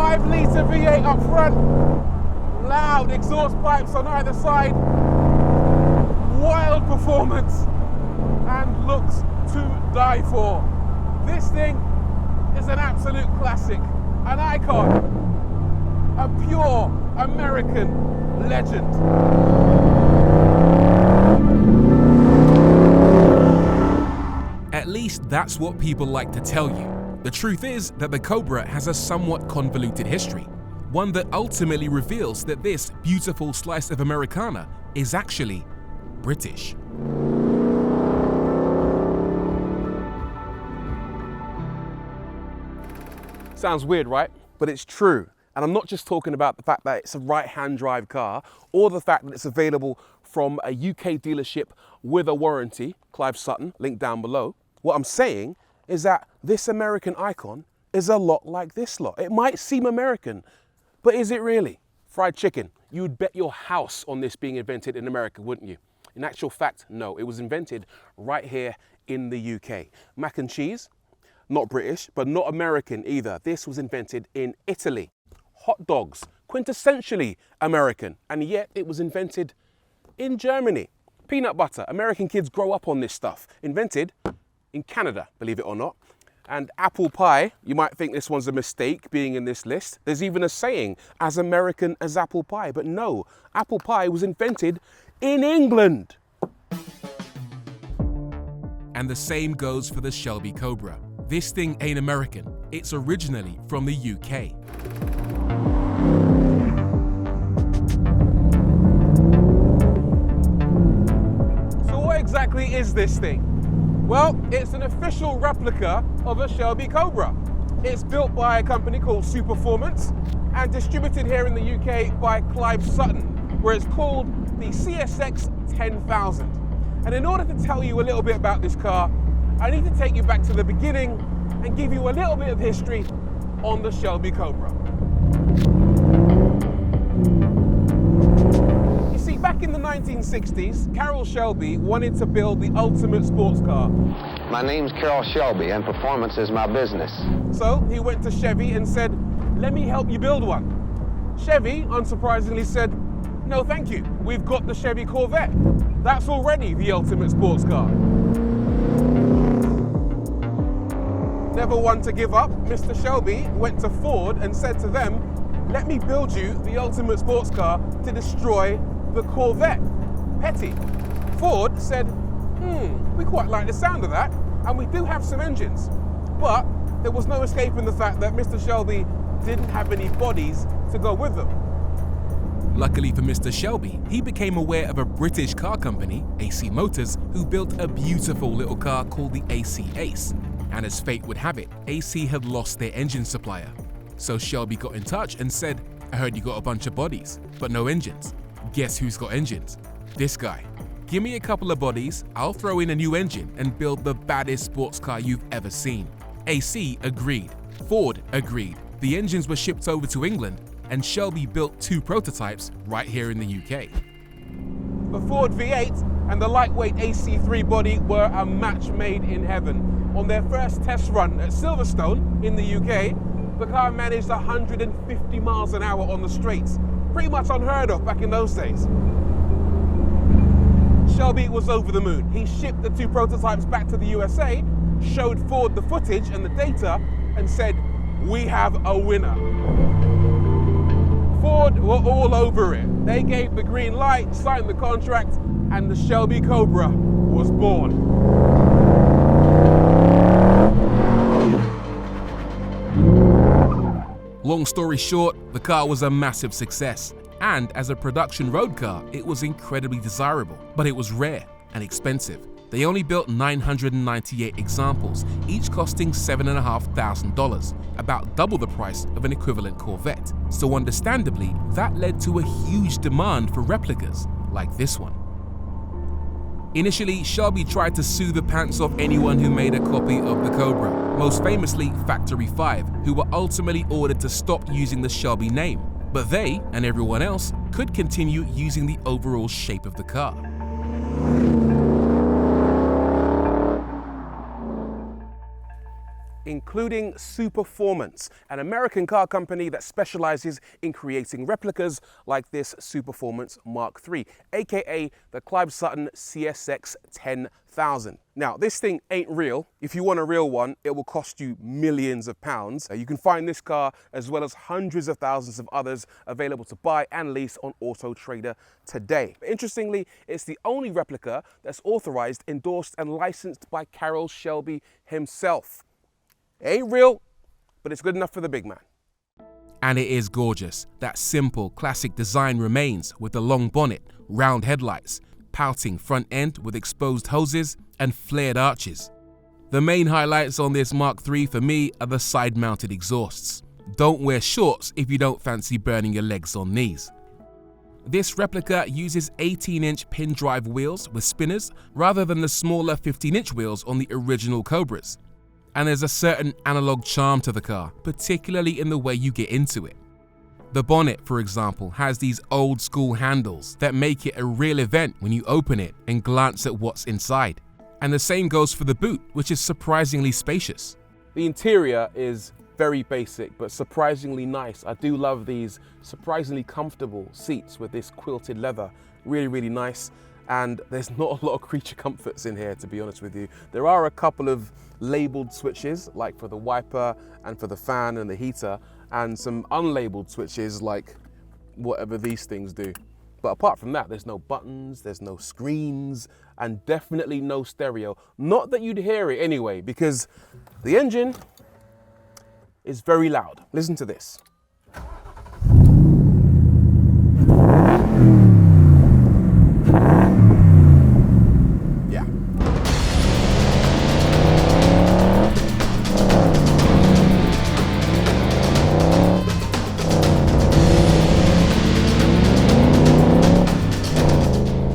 5-litre V8 up front, loud exhaust pipes on either side, wild performance, and looks to die for. This thing is an absolute classic, an icon, a pure American legend. At least that's what people like to tell you. The truth is that the Cobra has a somewhat convoluted history, one that ultimately reveals that this beautiful slice of Americana is actually British. Sounds weird, right? But it's true. And I'm not just talking about the fact that it's a right-hand drive car or the fact that it's available from a UK dealership with a warranty, Clive Sutton, link down below. What I'm saying is that this American icon is a lot like this lot. It might seem American, but is it really? Fried chicken. You would bet your house on this being invented in America, wouldn't you? In actual fact, no. It was invented right here in the UK. Mac and cheese, not British, but not American either. This was invented in Italy. Hot dogs, quintessentially American, and yet it was invented in Germany. Peanut butter, American kids grow up on this stuff. Invented in Canada, believe it or not. And apple pie, you might think this one's a mistake being in this list. There's even a saying, as American as apple pie, but no, apple pie was invented in England. And the same goes for the Shelby Cobra. This thing ain't American, it's originally from the UK. So what exactly is this thing? Well, it's an official replica of a Shelby Cobra. It's built by a company called Superperformance and distributed here in the UK by Clive Sutton, where it's called the CSX10000. And in order to tell you a little bit about this car, I need to take you back to the beginning and give you a little bit of history on the Shelby Cobra. You see, back in the 1960s, Carroll Shelby wanted to build the ultimate sports car. My name's Carroll Shelby, and performance is my business. So he went to Chevy and said, "Let me help you build one." Chevy, unsurprisingly, said, "No, thank you. We've got the Chevy Corvette. That's already the ultimate sports car." Never one to give up, Mr. Shelby went to Ford and said to them, "Let me build you the ultimate sports car to destroy the Corvette." Petty. Ford said, we quite like the sound of that, and we do have some engines. But there was no escaping the fact that Mr. Shelby didn't have any bodies to go with them. Luckily for Mr. Shelby, he became aware of a British car company, AC Motors, who built a beautiful little car called the AC Ace. And as fate would have it, AC had lost their engine supplier. So Shelby got in touch and said, "I heard you got a bunch of bodies, but no engines. Guess who's got engines? This guy. Give me a couple of bodies, I'll throw in a new engine and build the baddest sports car you've ever seen." AC agreed. Ford agreed. The engines were shipped over to England, and Shelby built 2 prototypes right here in the UK. The Ford V8 and the lightweight AC3 body were a match made in heaven. On their first test run at Silverstone in the UK, the car managed 150 miles an hour on the straights. Pretty much unheard of back in those days. Shelby was over the moon. He shipped the 2 prototypes back to the USA, showed Ford the footage and the data, and said, "We have a winner." Ford were all over it. They gave the green light, signed the contract, and the Shelby Cobra was born. Long story short, the car was a massive success, and as a production road car, it was incredibly desirable, but it was rare and expensive. They only built 998 examples, each costing $7,500, about double the price of an equivalent Corvette. So understandably, that led to a huge demand for replicas like this one. Initially, Shelby tried to sue the pants off anyone who made a copy of the Cobra, most famously Factory 5, who were ultimately ordered to stop using the Shelby name. But they, and everyone else, could continue using the overall shape of the car. including Superformance, an American car company that specializes in creating replicas like this Superformance Mark III, aka the Clive Sutton CSX10000. Now, this thing ain't real. If you want a real one, it will cost you millions of pounds. You can find this car as well as hundreds of thousands of others available to buy and lease on Auto Trader today. But interestingly, it's the only replica that's authorized, endorsed and licensed by Carroll Shelby himself. It ain't real, but it's good enough for the big man. And it is gorgeous. That simple, classic design remains, with the long bonnet, round headlights, pouting front end with exposed hoses and flared arches. The main highlights on this Mark III for me are the side-mounted exhausts. Don't wear shorts if you don't fancy burning your legs on these. This replica uses 18-inch pin drive wheels with spinners rather than the smaller 15-inch wheels on the original Cobras. And there's a certain analog charm to the car, particularly in the way you get into it. The bonnet, for example, has these old school handles that make it a real event when you open it and glance at what's inside. And the same goes for the boot, which is surprisingly spacious. The interior is very basic, but surprisingly nice. I do love these surprisingly comfortable seats with this quilted leather. Really, really nice. And there's not a lot of creature comforts in here, to be honest with you. There are a couple of labeled switches, like for the wiper and for the fan and the heater, and some unlabeled switches like whatever these things do. But apart from that, there's no buttons, there's no screens, and definitely no stereo. Not that you'd hear it anyway, because the engine is very loud. Listen to this. Yeah.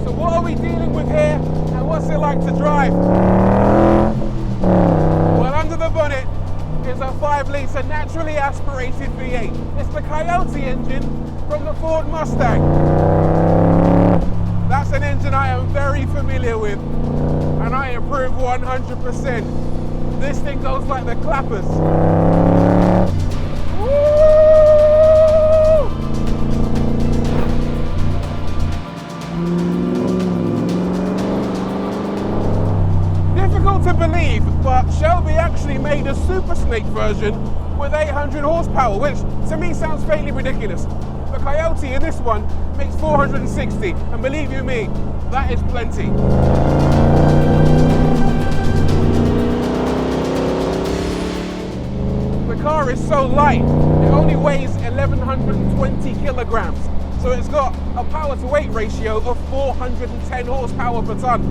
So what are we dealing with here, and what's it like to drive? Well, under the bonnet is a 5-litre naturally aspirated V8. It's the Coyote engine from the Ford Mustang. That's an engine I am very familiar with, and I approve 100%. This thing goes like the clappers. Woo! Difficult to believe, but Shelby actually made a Super Snake version with 800 horsepower, which to me sounds fairly ridiculous. The Coyote in this one makes 460, and believe you me, that is plenty. The car is so light, it only weighs 1,120 kilograms, so it's got a power to weight ratio of 410 horsepower per ton.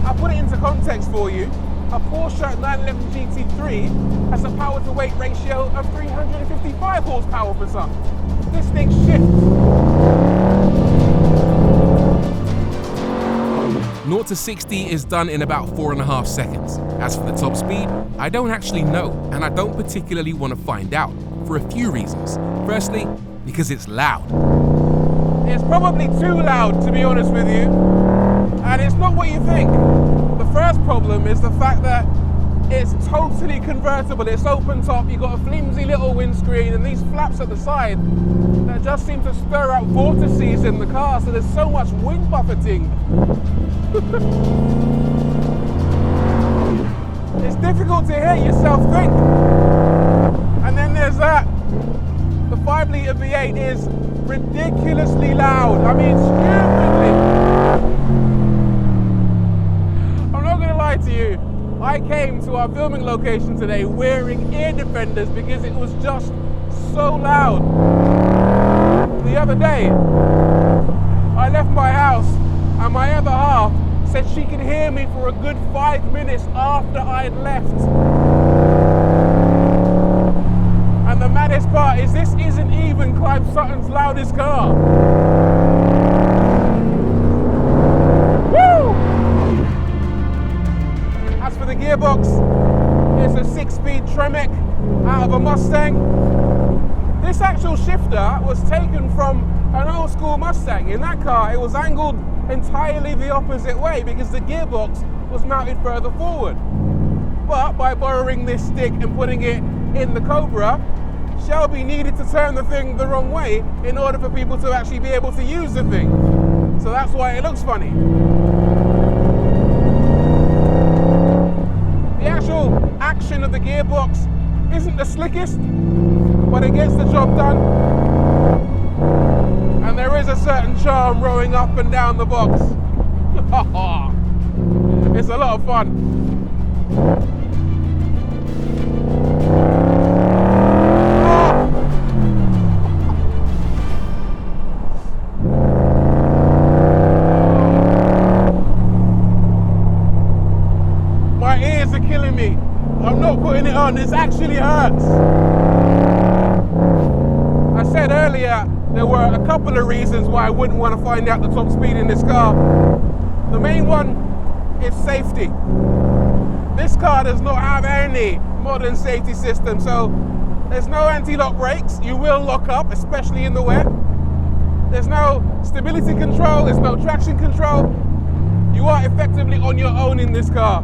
I'll put it into context for you. A Porsche 911 GT3 has a power to weight ratio of 355 horsepower per ton. This thing shifts. 0 to 60 is done in about 4.5 seconds. As for the top speed, I don't actually know, and I don't particularly want to find out, for a few reasons. Firstly, because it's loud. It's probably too loud, to be honest with you, and it's not what you think. The first problem is the fact that it's totally convertible. It's open top, you've got a flimsy little windscreen and these flaps at the side that just seem to stir out vortices in the car, so there's so much wind buffeting. It's difficult to hear yourself think. And then there's that. The 5-litre V8 is ridiculously loud. I mean, stupidly. I'm not gonna lie to you. I came to our filming location today wearing ear defenders because it was just so loud. The other day, I left my house and my other half said she could hear me for a good 5 minutes after I'd left. And the maddest part is this isn't even Clive Sutton's loudest car. Woo! As for the gearbox, it's a 6-speed Tremec out of a Mustang. This actual shifter was taken from an old school Mustang. In that car, it was angled entirely the opposite way because the gearbox was mounted further forward. But by borrowing this stick and putting it in the Cobra, Shelby needed to turn the thing the wrong way in order for people to actually be able to use the thing. So that's why it looks funny. The actual action of the gearbox isn't the slickest, but it gets the job done. And there is a certain charm rowing up and down the box. It's a lot of fun. My ears are killing me. I'm not putting it on, this actually hurts. I said earlier there were a couple of reasons why I wouldn't want to find out the top speed in this car. The main one is safety. This car does not have any modern safety system, so there's no anti-lock brakes. You will lock up, especially in the wet. There's no stability control, there's no traction control. You are effectively on your own in this car.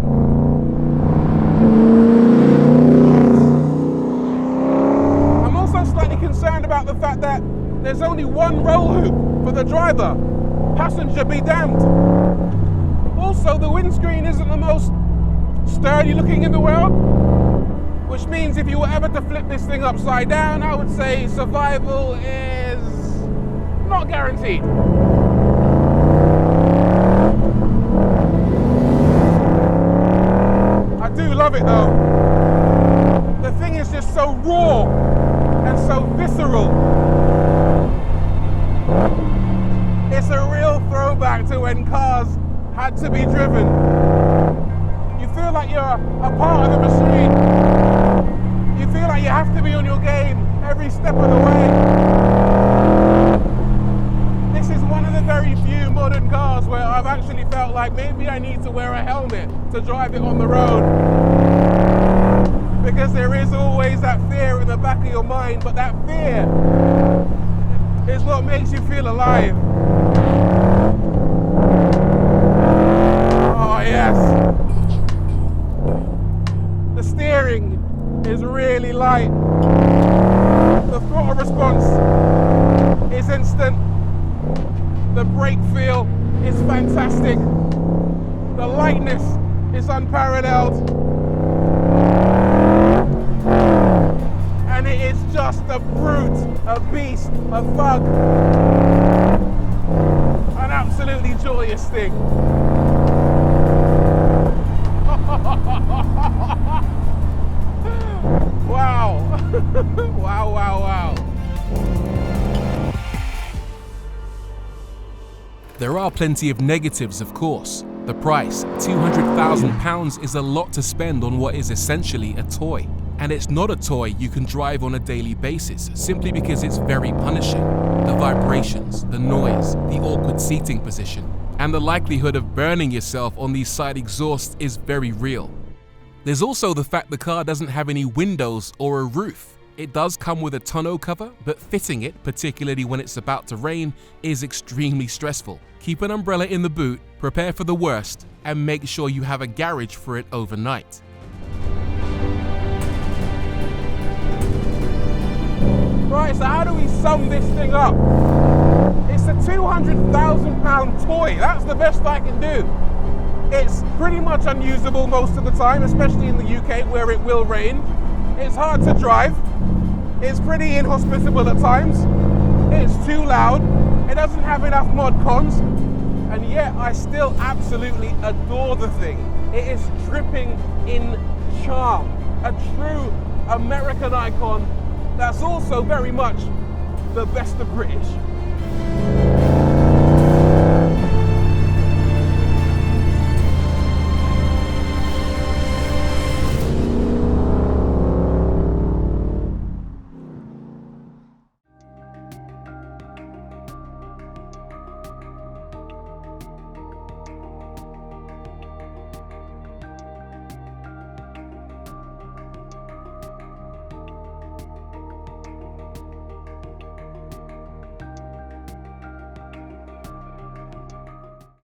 I'm also slightly concerned about the fact that there's only one roll hoop for the driver. Passenger be damned. Also, the windscreen isn't the most sturdy looking in the world, which means if you were ever to flip this thing upside down, I would say survival is not guaranteed. I do love it though. The thing is just so raw and so visceral. It's a real throwback to when cars had to be driven. You feel like you're a part of the machine. You feel like you have to be on your game every step of the way. This is one of the very few modern cars where I've actually felt like maybe I need to wear a helmet to drive it on the road. Because there is always that fear in the back of your mind, but that fear is what makes you feel alive. Oh yes. The steering is really light. The throttle response is instant. The brake feel is fantastic. The lightness is unparalleled. And it is just a brute, a beast, a thug. An absolutely joyous thing. Wow. Wow, wow, wow. There are plenty of negatives, of course. The price, £200,000, is a lot to spend on what is essentially a toy. And it's not a toy you can drive on a daily basis, simply because it's very punishing. The vibrations, the noise, the awkward seating position, and the likelihood of burning yourself on these side exhausts is very real. There's also the fact the car doesn't have any windows or a roof. It does come with a tonneau cover, but fitting it, particularly when it's about to rain, is extremely stressful. Keep an umbrella in the boot, prepare for the worst, and make sure you have a garage for it overnight. Right, so how do we sum this thing up? It's a £200,000 toy. That's the best I can do. It's pretty much unusable most of the time, especially in the UK where it will rain. It's hard to drive. It's pretty inhospitable at times. It's too loud. It doesn't have enough mod cons. And yet I still absolutely adore the thing. It is dripping in charm. A true American icon that's also very much the best of British.